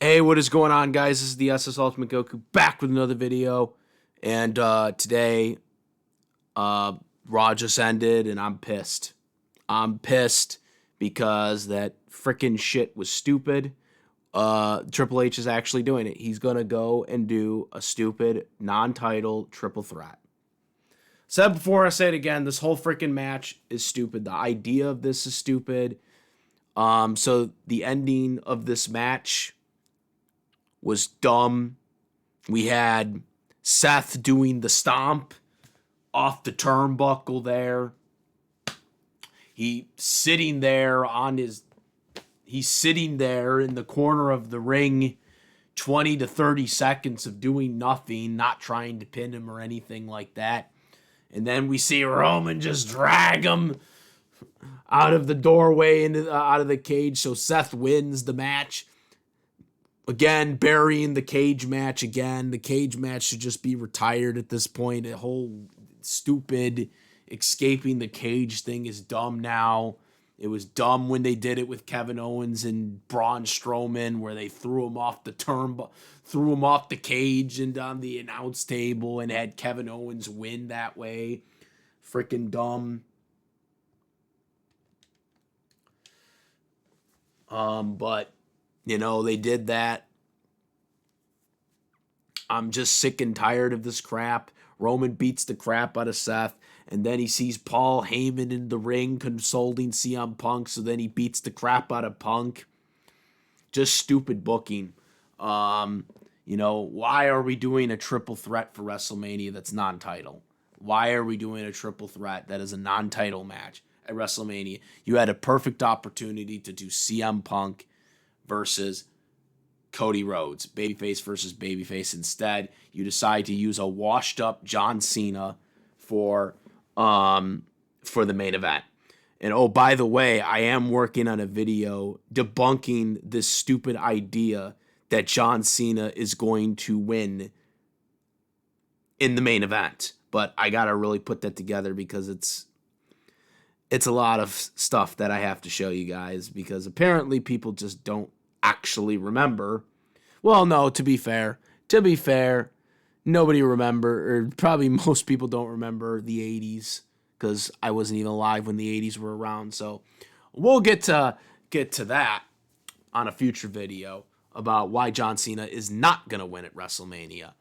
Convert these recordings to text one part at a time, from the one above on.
Hey, what is going on, guys? This is the SS Ultimate Goku back with another video. And today, uh, Raw just ended, and I'm pissed. I'm pissed because that freaking shit was stupid. Triple H is actually doing it. He's gonna go and do a stupid non-title triple threat. Said before, I say it again. This whole freaking match is stupid. The idea of this is stupid. So the ending of this match was dumb. We had Seth doing the stomp off the turnbuckle there. He's sitting there in the corner of the ring 20 to 30 seconds of doing nothing, not trying to pin him or anything like that. And then we see Roman just drag him out of the doorway into out of the cage, so Seth wins the match. Again, burying the cage match again. The cage match should just be retired at this point. The whole stupid escaping the cage thing is dumb now. It was dumb when they did it with Kevin Owens and Braun Strowman, where they threw him off the cage and on the announce table and had Kevin Owens win that way. Freaking dumb. But they did that. I'm just sick and tired of this crap. Roman beats the crap out of Seth, and then he sees Paul Heyman in the ring consoling CM Punk, so then he beats the crap out of Punk. Just stupid booking. Why are we doing a triple threat for WrestleMania that's non-title? Why are we doing a triple threat that is a non-title match at WrestleMania? You had a perfect opportunity to do CM Punk versus Cody Rhodes, babyface versus babyface. Instead, you decide to use a washed-up John Cena for the main event. And oh, by the way, I am working on a video debunking this stupid idea that John Cena is going to win in the main event. But I gotta really put that together because it's a lot of stuff that I have to show you guys, because apparently people just don't actually remember. Well, no, to be fair, nobody remember, or probably most people don't remember the 80s, because I wasn't even alive when the 80s were around. So we'll get to that on a future video about why John Cena is not going to win at WrestleMania.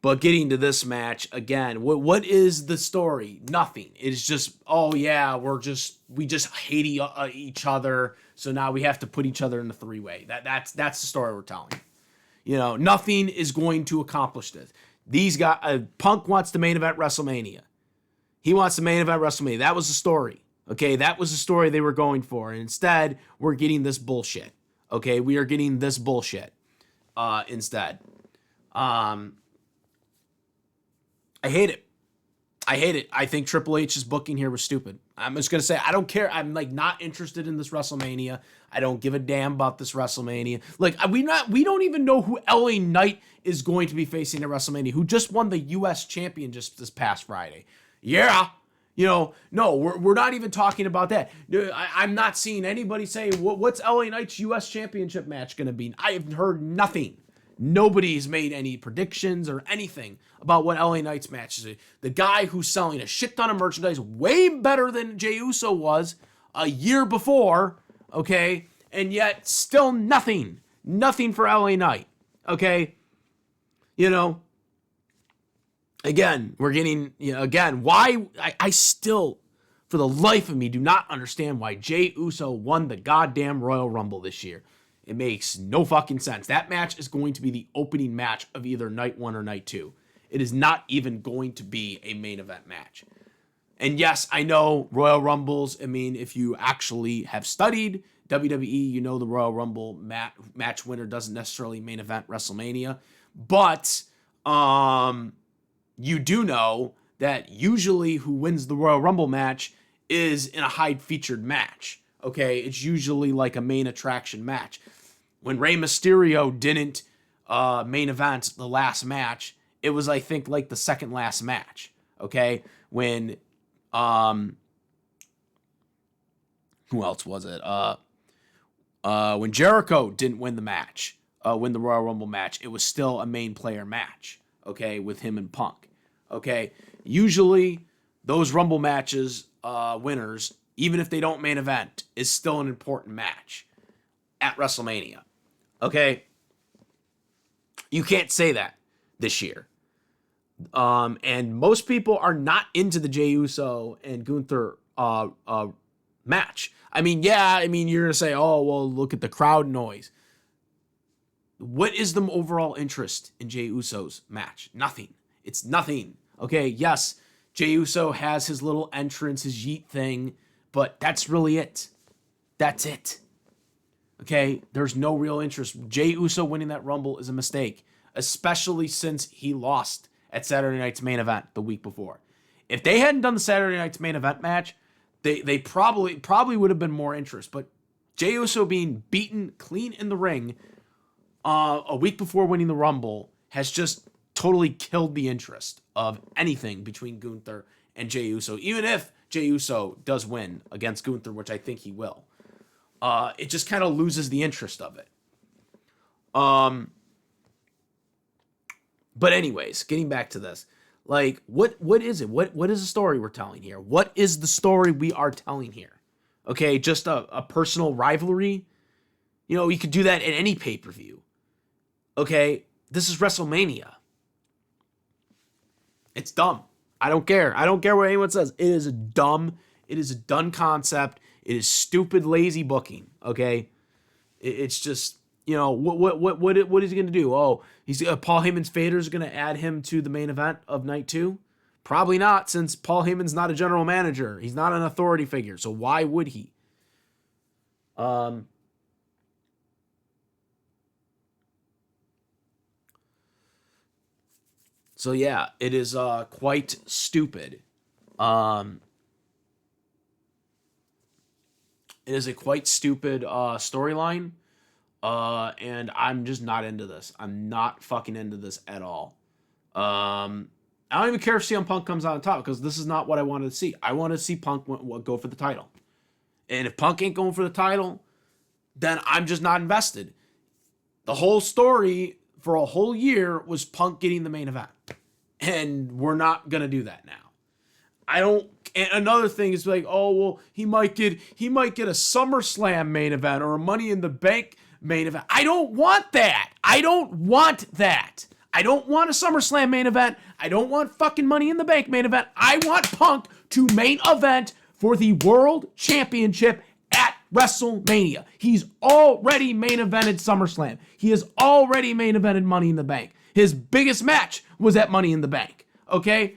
But getting to this match again, what is the story? Nothing. It's just, oh yeah, we just hate each other, so now we have to put each other in a three-way. That's the story we're telling. Nothing is going to accomplish this. These guys, Punk wants the main event WrestleMania. He wants the main event WrestleMania. That was the story. Okay, that was the story they were going for. And instead, we're getting this bullshit. Okay, we are getting this bullshit instead. I hate it. I think Triple H's booking here was stupid. I'm just going to say, I don't care. I'm not interested in this WrestleMania. I don't give a damn about this WrestleMania. We don't even know who LA Knight is going to be facing at WrestleMania, who just won the US champion just this past Friday. Yeah. No, we're not even talking about that. I'm not seeing anybody say, what's LA Knight's US championship match going to be? I have heard nothing. Nobody's made any predictions or anything about what LA Knight's match is. The guy who's selling a shit ton of merchandise, way better than Jey Uso was a year before, okay? And yet still nothing. Nothing for LA Knight, okay? Again, we're getting, why, I still, for the life of me, do not understand why Jey Uso won the goddamn Royal Rumble this year. It makes no fucking sense. That match is going to be the opening match of either night 1 or night 2. It is not even going to be a main event match. And yes, I know Royal Rumbles. I mean, if you actually have studied WWE, you know the Royal Rumble match winner doesn't necessarily main event WrestleMania. But you do know that usually who wins the Royal Rumble match is in a high featured match. Okay, it's usually like a main attraction match. When Rey Mysterio didn't main event the last match, it was, I think, like the second last match. Okay, when who else was it? When Jericho didn't win the match, win the Royal Rumble match, it was still a main player match, okay, with him and Punk, okay? Usually, those Rumble matches, winners, even if they don't main event, is still an important match at WrestleMania, okay? You can't say that this year. And most people are not into the Jey Uso and Gunther match. I mean, you're going to say, oh, well, look at the crowd noise. What is the overall interest in Jey Uso's match? Nothing. It's nothing. Okay, yes, Jey Uso has his little entrance, his yeet thing, but that's really it. That's it. Okay, there's no real interest. Jey Uso winning that Rumble is a mistake, especially since he lost at Saturday Night's main event the week before. If they hadn't done the Saturday Night's main event match, they probably would have been more interest. But Jey Uso being beaten clean in the ring a week before winning the Rumble has just totally killed the interest of anything between Gunther and Jey Uso. Even if Jey Uso does win against Gunther, which I think he will, it just kind of loses the interest of it. But anyways, getting back to this, like, what is it? What is the story we're telling here? What is the story we are telling here? Okay, just a personal rivalry? You know, you could do that at any pay-per-view. Okay, this is WrestleMania. It's dumb. I don't care. I don't care what anyone says. It is dumb. It is a dumb concept. It is stupid, lazy booking. Okay, it's just, you know, what is he gonna do? Oh, he's Paul Heyman's Vader is gonna add him to the main event of night 2? Probably not, since Paul Heyman's not a general manager. He's not an authority figure. So why would he? So yeah, it is quite stupid. It is a quite stupid storyline. And I'm just not into this. I'm not fucking into this at all. I don't even care if CM Punk comes out on top, because this is not what I wanted to see. I wanted to see Punk go for the title. And if Punk ain't going for the title, then I'm just not invested. The whole story for a whole year was Punk getting the main event. And we're not going to do that now. And another thing is like, oh, well, he might get a SummerSlam main event or a Money in the Bank main event. I don't want that. I don't want that. I don't want a SummerSlam main event. I don't want fucking Money in the Bank main event. I want Punk to main event for the World Championship at WrestleMania. He's already main evented SummerSlam. He has already main evented Money in the Bank. His biggest match was at Money in the Bank. Okay?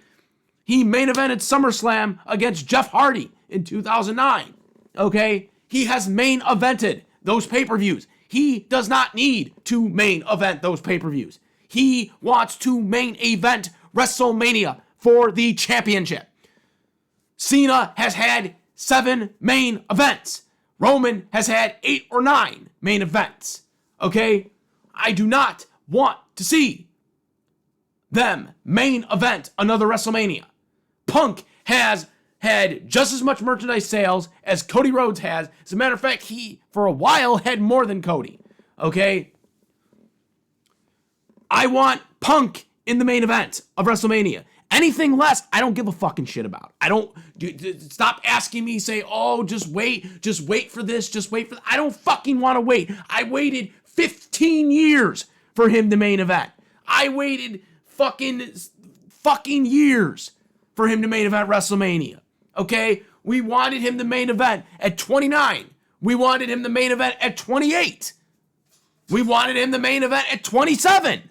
He main evented SummerSlam against Jeff Hardy in 2009. Okay? He has main evented those pay-per-views. He does not need to main event those pay-per-views. He wants to main event WrestleMania for the championship. Cena has had 7 main events. Roman has had 8 or 9 main events. Okay? I do not want to see them main event another WrestleMania. Punk has had just as much merchandise sales as Cody Rhodes has. As a matter of fact, he, for a while, had more than Cody. Okay? I want Punk in the main event of WrestleMania. Anything less, I don't give a fucking shit about. Stop asking me, say, oh, just wait for this, just wait for that. I don't fucking want to wait. I waited 15 years for him to main event. I waited fucking years for him to main event WrestleMania. Okay? We wanted him to main event at 29. We wanted him to main event at 28. We wanted him to main event at 27.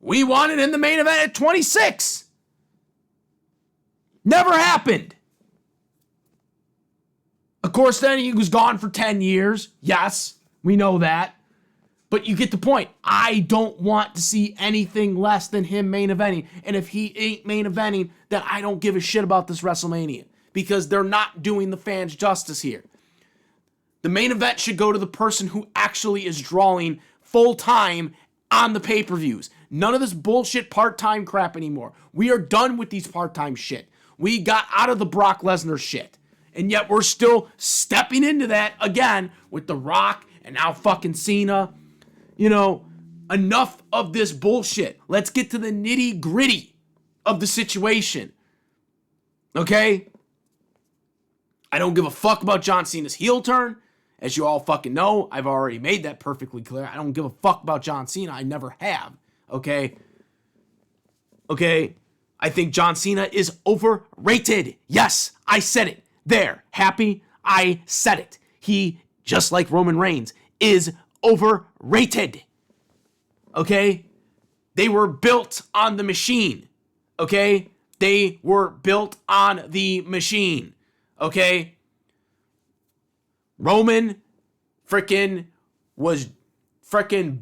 We wanted him to main event at 26. Never happened. Of course, then he was gone for 10 years. Yes, we know that. But you get the point. I don't want to see anything less than him main eventing. And if he ain't main eventing, then I don't give a shit about this WrestleMania. Because they're not doing the fans justice here. The main event should go to the person who actually is drawing full time on the pay-per-views. None of this bullshit part-time crap anymore. We are done with these part-time shit. We got out of the Brock Lesnar shit. And yet we're still stepping into that again with The Rock and now fucking Cena. You know, enough of this bullshit. Let's get to the nitty gritty of the situation. Okay? I don't give a fuck about John Cena's heel turn. As you all fucking know, I've already made that perfectly clear. I don't give a fuck about John Cena. I never have. Okay? Okay? I think John Cena is overrated. Yes, I said it. There. Happy? I said it. He, just like Roman Reigns, is overrated. Okay? They were built on the machine. Okay? They were built on the machine. Okay? Roman was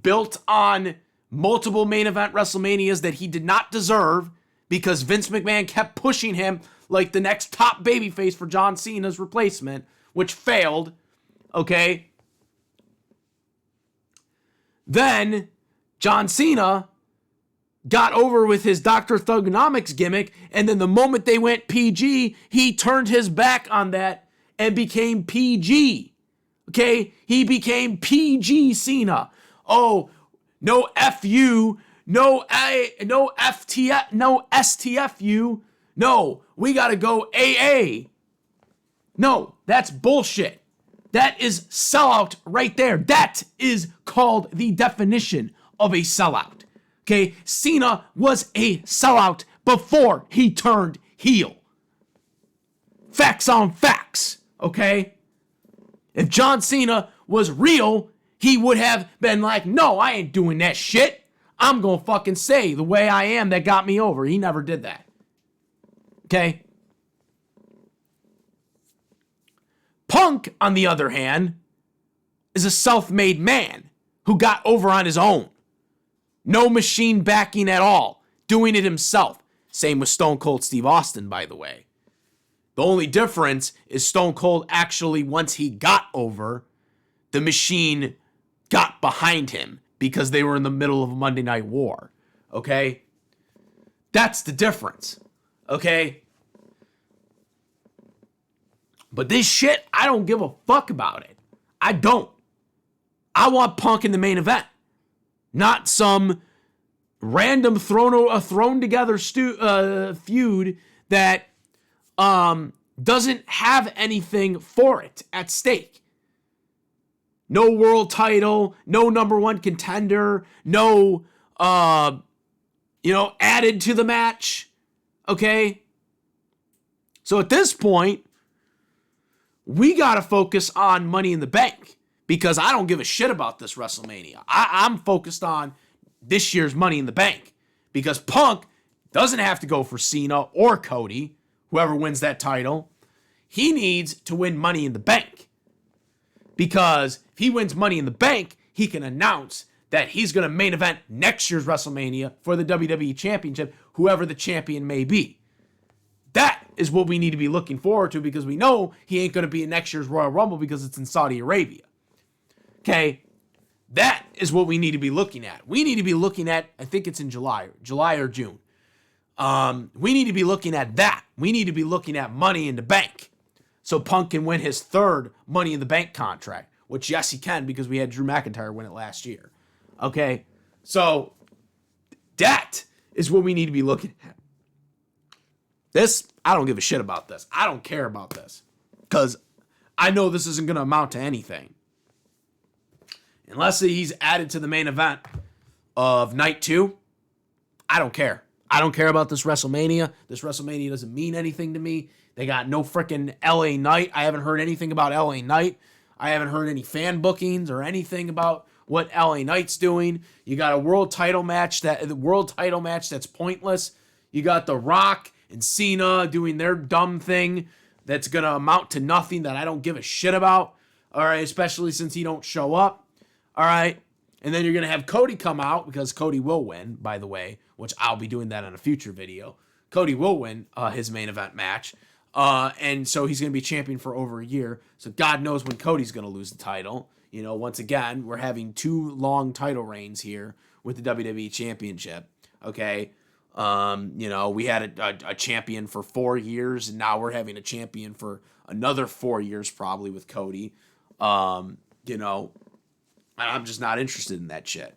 built on multiple main event WrestleManias that he did not deserve because Vince McMahon kept pushing him like the next top babyface for John Cena's replacement, which failed. Okay? Then John Cena got over with his Dr. Thugonomics gimmick, and then the moment they went PG, he turned his back on that and became PG. Okay? He became PG Cena. Oh, no FU, no FTF, no STFU. No, we got to go AA. No, that's bullshit. That is sellout right there. That is called the definition of a sellout. Okay, Cena was a sellout before he turned heel. Facts on facts, okay? If John Cena was real, he would have been like, no, I ain't doing that shit. I'm gonna fucking say the way I am that got me over. He never did that. Okay? Punk, on the other hand, is a self-made man who got over on his own. No machine backing at all. Doing it himself. Same with Stone Cold Steve Austin, by the way. The only difference is Stone Cold actually, once he got over, the machine got behind him because they were in the middle of a Monday Night War. Okay? That's the difference. Okay? But this shit, I don't give a fuck about it. I don't. I want Punk in the main event. Not some random thrown together feud that doesn't have anything for it at stake. No world title, no number one contender, no added to the match. Okay? So at this point, we got to focus on Money in the Bank because I don't give a shit about this WrestleMania. I'm focused on this year's Money in the Bank because Punk doesn't have to go for Cena or Cody, whoever wins that title. He needs to win Money in the Bank because if he wins Money in the Bank, he can announce that he's going to main event next year's WrestleMania for the WWE Championship, whoever the champion may be. That is what we need to be looking forward to because we know he ain't going to be in next year's Royal Rumble because it's in Saudi Arabia. Okay? That is what we need to be looking at. We need to be looking at, I think it's in July or June. We need to be looking at that. We need to be looking at Money in the Bank so Punk can win his third Money in the Bank contract, which yes, he can because we had Drew McIntyre win it last year. Okay? So that is what we need to be looking at. This, I don't give a shit about this. I don't care about this because I know this isn't going to amount to anything. Unless he's added to the main event of night 2, I don't care. I don't care about this WrestleMania. This WrestleMania doesn't mean anything to me. They got no freaking LA Knight. I haven't heard anything about LA Knight. I haven't heard any fan bookings or anything about what LA Knight's doing. You got a world title match that's pointless. You got The Rock and Cena doing their dumb thing that's going to amount to nothing that I don't give a shit about. All right, especially since he don't show up. All right. And then you're going to have Cody come out because Cody will win, by the way, which I'll be doing that in a future video. Cody will win his main event match. And so he's going to be champion for over a year. So God knows when Cody's going to lose the title. You know, once again, we're having 2 long title reigns here with the WWE Championship. Okay. We had a champion for 4 years, and now we're having a champion for another 4 years probably with Cody. You know, I'm just not interested in that shit.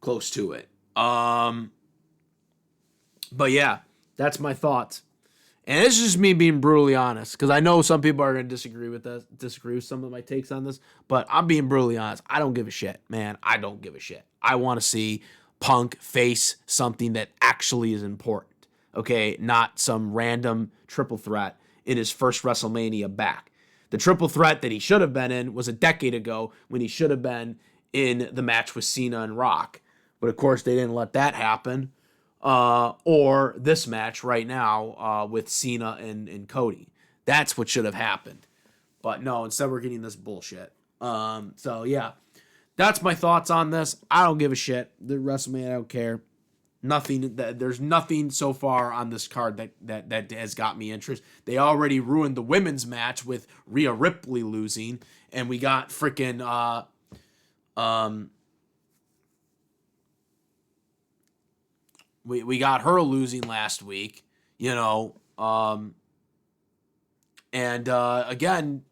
Close to it. But yeah, that's my thoughts. And it's just me being brutally honest, because I know some people are going to disagree with some of my takes on this, but I'm being brutally honest. I don't give a shit, man. I don't give a shit. I want to see Punk face something that actually is important, okay? Not some random triple threat in his first WrestleMania back. The triple threat that he should have been in was a decade ago when he should have been in the match with Cena and Rock. But of course, they didn't let that happen. Or this match right now with Cena and Cody. That's what should have happened. But no, instead we're getting this bullshit. So yeah, that's my thoughts on this. I don't give a shit. The WrestleMania, I don't care. There's nothing so far on this card that has got me interest. They already ruined the women's match with Rhea Ripley losing, and we got freaking we got her losing last week, you know, and again,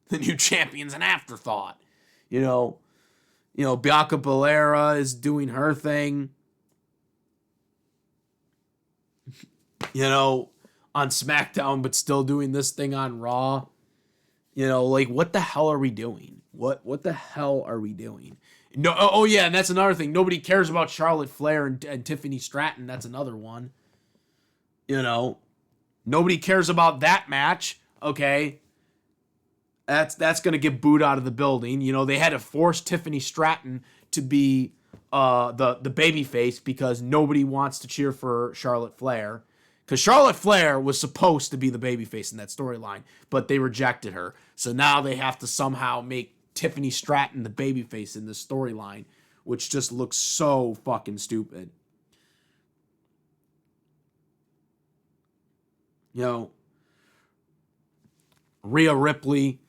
the new champion's an afterthought, you know, Bianca Belair is doing her thing, you know, on SmackDown, but still doing this thing on Raw, you know, like what the hell are we doing? What the hell are we doing? No, oh yeah, and that's another thing. Nobody cares about Charlotte Flair and Tiffany Stratton. That's another one. You know, nobody cares about that match. Okay, that's gonna get booed out of the building. You know, they had to force Tiffany Stratton to be the baby face because nobody wants to cheer for Charlotte Flair. Because Charlotte Flair was supposed to be the babyface in that storyline, but they rejected her. So now they have to somehow make Tiffany Stratton the babyface in this storyline, which just looks so fucking stupid. You know, Rhea Ripley,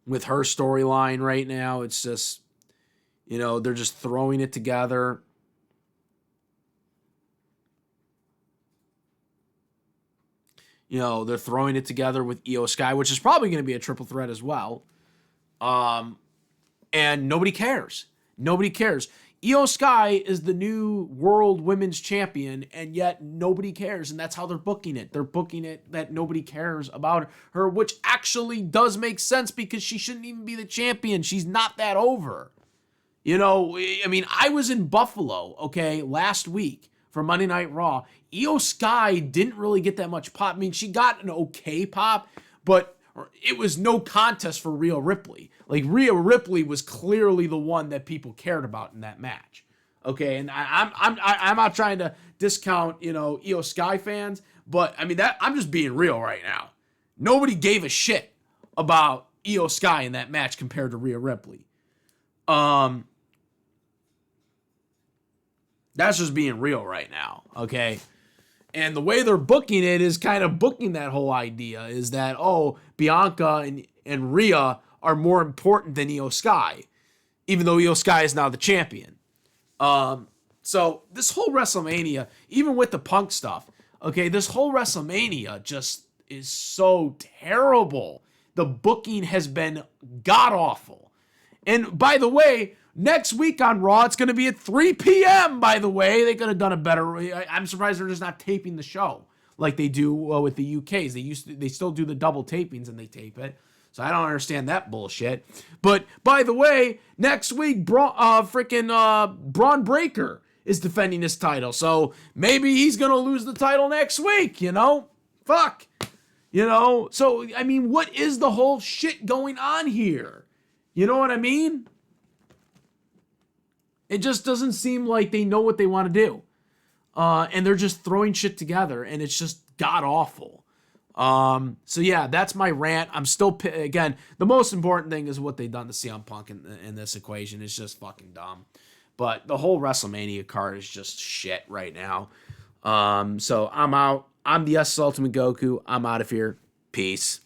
with her storyline right now, it's just, you know, they're just throwing it together. You know, they're throwing it together with Io Sky, which is probably going to be a triple threat as well. And nobody cares. Nobody cares. Io Sky is the new world women's champion, and yet nobody cares. And that's how they're booking it. They're booking it that nobody cares about her, which actually does make sense because she shouldn't even be the champion. She's not that over. You know, I mean, I was in Buffalo, okay, last week for Monday Night Raw. Io Sky didn't really get that much pop. I mean, she got an okay pop, but it was no contest for Rhea Ripley. Like, Rhea Ripley was clearly the one that people cared about in that match. Okay, and I'm not trying to discount, you know, Io Sky fans, but I mean that I'm just being real right now. Nobody gave a shit about Io Sky in that match compared to Rhea Ripley. That's just being real right now, okay? And the way they're booking it is kind of booking that whole idea is that, oh, Bianca and Rhea are more important than Io Sky, even though Io Sky is now the champion. So this whole WrestleMania, even with the Punk stuff, okay, this whole WrestleMania just is so terrible. The booking has been god-awful. And by the way, next week on Raw, it's going to be at 3 p.m., by the way. They could have done a better... I'm surprised they're just not taping the show like they do with the UKs. They still do the double tapings and they tape it. So I don't understand that bullshit. But, by the way, next week, Braun Breaker is defending his title. So maybe he's going to lose the title next week, you know? Fuck. You know? So, I mean, what is the whole shit going on here? You know what I mean? It just doesn't seem like they know what they want to do. And they're just throwing shit together, and it's just god-awful. So, yeah, that's my rant. I'm still... Again, the most important thing is what they've done to CM Punk in this equation. It's just fucking dumb. But the whole WrestleMania card is just shit right now. So, I'm out. I'm the S Ultimate Goku. I'm out of here. Peace.